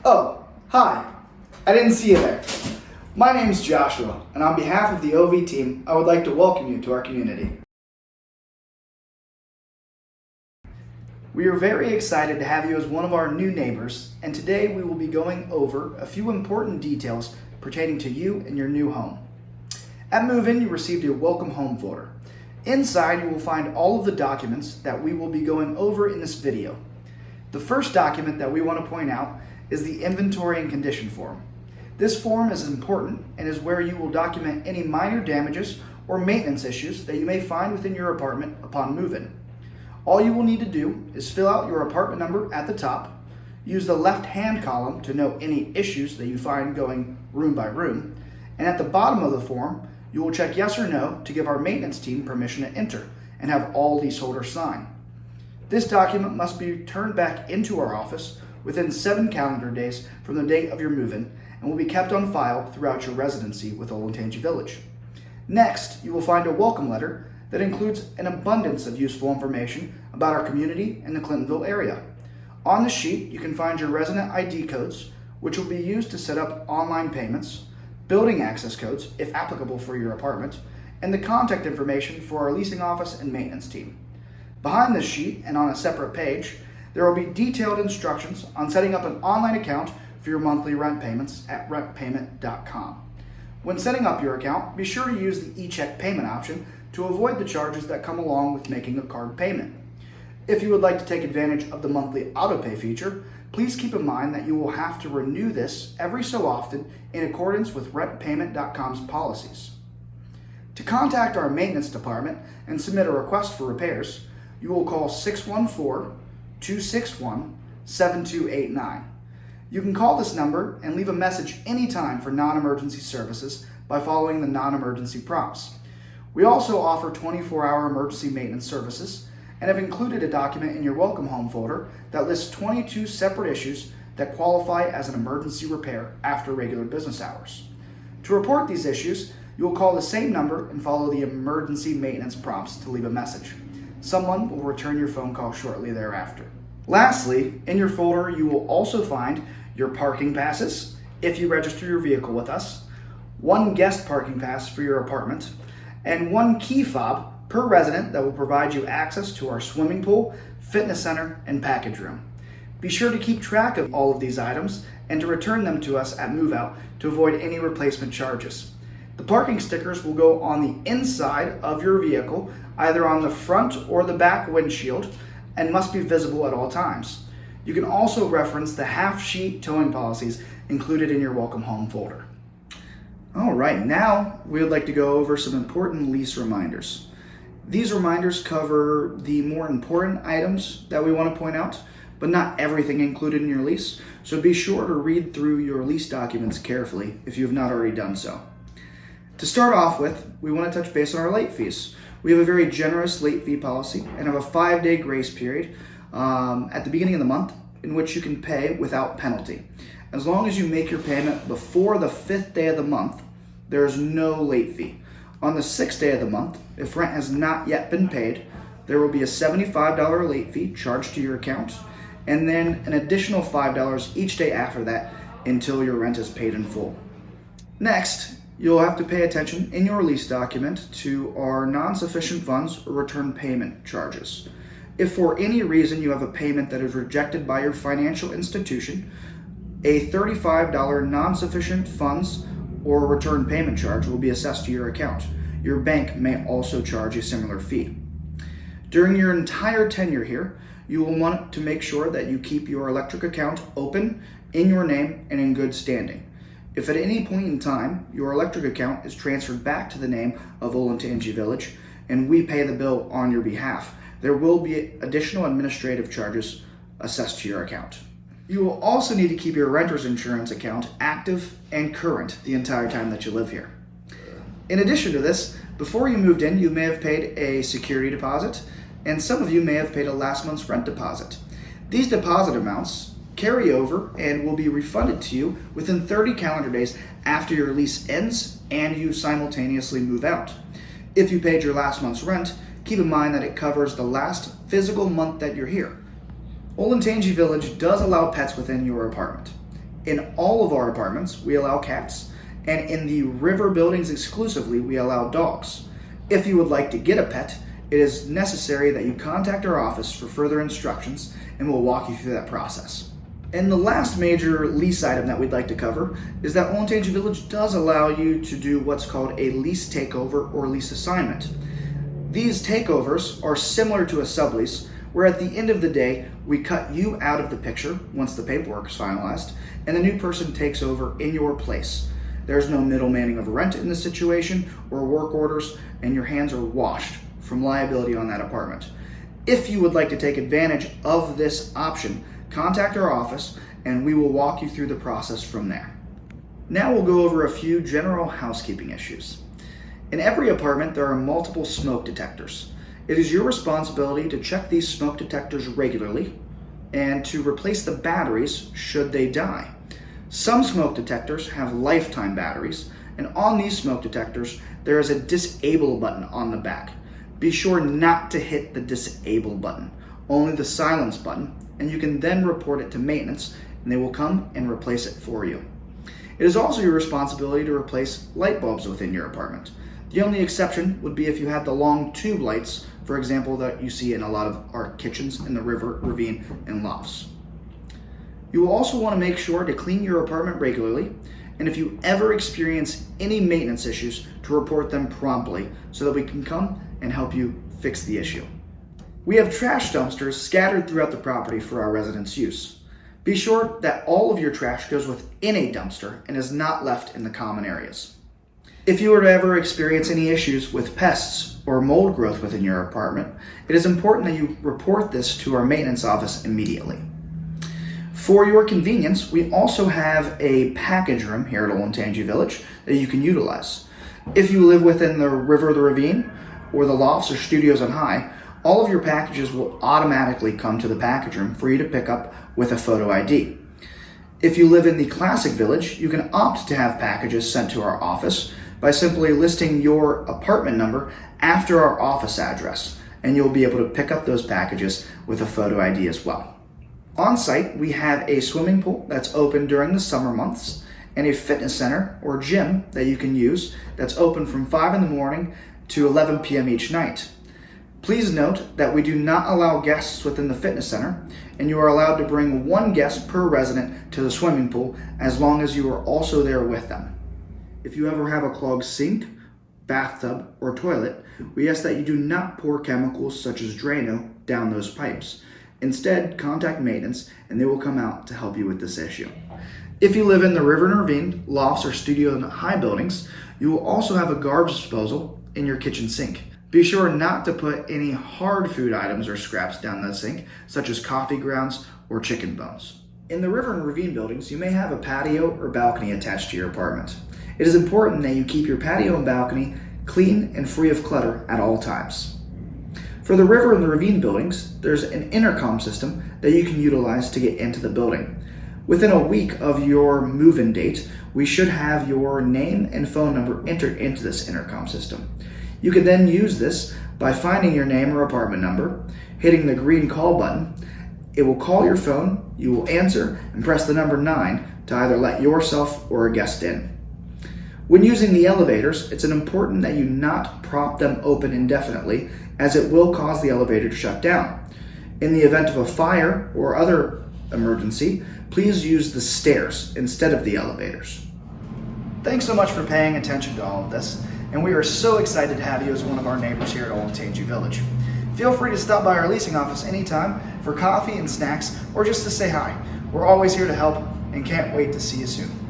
Oh, hi. I didn't see you there. My name's Joshua, and on behalf of the OV team, I would like to welcome you to our community. We are very excited to have you as one of our new neighbors, and today we will be going over a few important details pertaining to you and your new home. At move-in, you received a welcome home folder. Inside, you will find all of the documents that we will be going over in this video. The first document that we want to point out is the inventory and condition form. This form is important and is where you will document any minor damages or maintenance issues that you may find within your apartment upon move-in. All you will need to do is fill out your apartment number at the top, use the left-hand column to note any issues that you find going room by room, and at the bottom of the form, you will check yes or no to give our maintenance team permission to enter and have all leaseholders sign. This document must be turned back into our office within 7 calendar days from the date of your move-in and will be kept on file throughout your residency with Olentangy Village. Next, you will find a welcome letter that includes an abundance of useful information about our community and the Clintonville area. On the sheet, you can find your resident ID codes, which will be used to set up online payments, building access codes, if applicable for your apartment, and the contact information for our leasing office and maintenance team. Behind this sheet and on a separate page, there will be detailed instructions on setting up an online account for your monthly rent payments at rentpayment.com. When setting up your account, be sure to use the e-check payment option to avoid the charges that come along with making a card payment. If you would like to take advantage of the monthly autopay feature, please keep in mind that you will have to renew this every so often in accordance with rentpayment.com's policies. To contact our maintenance department and submit a request for repairs, you will call 614-261-7289. You can call this number and leave a message anytime for non-emergency services by following the non-emergency prompts. We also offer 24-hour emergency maintenance services and have included a document in your welcome home folder that lists 22 separate issues that qualify as an emergency repair after regular business hours. To report these issues, you will call the same number and follow the emergency maintenance prompts to leave a message. Someone will return your phone call shortly thereafter. Lastly, in your folder, you will also find your parking passes, if you register your vehicle with us, 1 guest parking pass for your apartment, and 1 key fob per resident that will provide you access to our swimming pool, fitness center, and package room. Be sure to keep track of all of these items and to return them to us at move-out to avoid any replacement charges. The parking stickers will go on the inside of your vehicle, either on the front or the back windshield, and must be visible at all times. You can also reference the half-sheet towing policies included in your welcome home folder. All right, now we would like to go over some important lease reminders. These reminders cover the more important items that we want to point out, but not everything included in your lease, so be sure to read through your lease documents carefully if you have not already done so. To start off with, we want to touch base on our late fees. We have a very generous late fee policy and have a 5-day grace period at the beginning of the month in which you can pay without penalty. As long as you make your payment before the 5th day of the month, there is no late fee. On the 6th day of the month, if rent has not yet been paid, there will be a $75 late fee charged to your account, and then an additional $5 each day after that until your rent is paid in full. Next, you'll have to pay attention in your lease document to our non-sufficient funds or return payment charges. If for any reason you have a payment that is rejected by your financial institution, a $35 non-sufficient funds or return payment charge will be assessed to your account. Your bank may also charge a similar fee. During your entire tenure here, you will want to make sure that you keep your electric account open, in your name, and in good standing. If at any point in time your electric account is transferred back to the name of Olentangy Village and we pay the bill on your behalf, there will be additional administrative charges assessed to your account. You will also need to keep your renter's insurance account active and current the entire time that you live here. In addition to this, before you moved in, you may have paid a security deposit, and some of you may have paid a last month's rent deposit. These deposit amounts carry over and will be refunded to you within 30 calendar days after your lease ends and you simultaneously move out. If you paid your last month's rent, keep in mind that it covers the last physical month that you're here. Olentangy Village does allow pets within your apartment. In all of our apartments, we allow cats, and in the River buildings exclusively, we allow dogs. If you would like to get a pet, it is necessary that you contact our office for further instructions, and we'll walk you through that process. And the last major lease item that we'd like to cover is that Olentangy Village does allow you to do what's called a lease takeover or lease assignment. These takeovers are similar to a sublease, where at the end of the day, we cut you out of the picture once the paperwork is finalized, and the new person takes over in your place. There's no middlemaning of rent in this situation or work orders, and your hands are washed from liability on that apartment. If you would like to take advantage of this option, contact our office and we will walk you through the process from there. Now we'll go over a few general housekeeping issues. In every apartment, there are multiple smoke detectors. It is your responsibility to check these smoke detectors regularly and to replace the batteries should they die. Some smoke detectors have lifetime batteries, and on these smoke detectors, there is a disable button on the back. Be sure not to hit the disable button, only the silence button, and you can then report it to maintenance and they will come and replace it for you. It is also your responsibility to replace light bulbs within your apartment. The only exception would be if you had the long tube lights, for example, that you see in a lot of our kitchens in the River Ravine and Lofts. You will also want to make sure to clean your apartment regularly, and if you ever experience any maintenance issues, to report them promptly so that we can come and help you fix the issue. We have trash dumpsters scattered throughout the property for our residents' use. Be sure that all of your trash goes within a dumpster and is not left in the common areas. If you were to ever experience any issues with pests or mold growth within your apartment, it is important that you report this to our maintenance office immediately. For your convenience, we also have a package room here at Olentangy Village that you can utilize. If you live within the River Ravine or the Lofts or Studios on High, all of your packages will automatically come to the package room for you to pick up with a photo ID. If you live in the Classic Village, you can opt to have packages sent to our office by simply listing your apartment number after our office address, and you'll be able to pick up those packages with a photo ID as well. On site, we have a swimming pool that's open during the summer months and a fitness center or gym that you can use that's open from 5 in the morning to 11 p.m. each night. Please note that we do not allow guests within the fitness center, and you are allowed to bring one guest per resident to the swimming pool as long as you are also there with them. If you ever have a clogged sink, bathtub, or toilet, we ask that you do not pour chemicals such as Drano down those pipes. Instead, contact maintenance and they will come out to help you with this issue. If you live in the River Ravine, Lofts, or Studio and High buildings, you will also have a garbage disposal in your kitchen sink. Be sure not to put any hard food items or scraps down the sink, such as coffee grounds or chicken bones. In the River and Ravine buildings, you may have a patio or balcony attached to your apartment. It is important that you keep your patio and balcony clean and free of clutter at all times. For the River and the Ravine buildings, there's an intercom system that you can utilize to get into the building. Within a week of your move-in date, we should have your name and phone number entered into this intercom system. You can then use this by finding your name or apartment number, hitting the green call button. It will call your phone, you will answer, and press the number 9 to either let yourself or a guest in. When using the elevators, it's important that you not prop them open indefinitely, as it will cause the elevator to shut down. In the event of a fire or other emergency, please use the stairs instead of the elevators. Thanks so much for paying attention to all of this, and we are so excited to have you as one of our neighbors here at Olentangy Village. Feel free to stop by our leasing office anytime for coffee and snacks, or just to say hi. We're always here to help and can't wait to see you soon.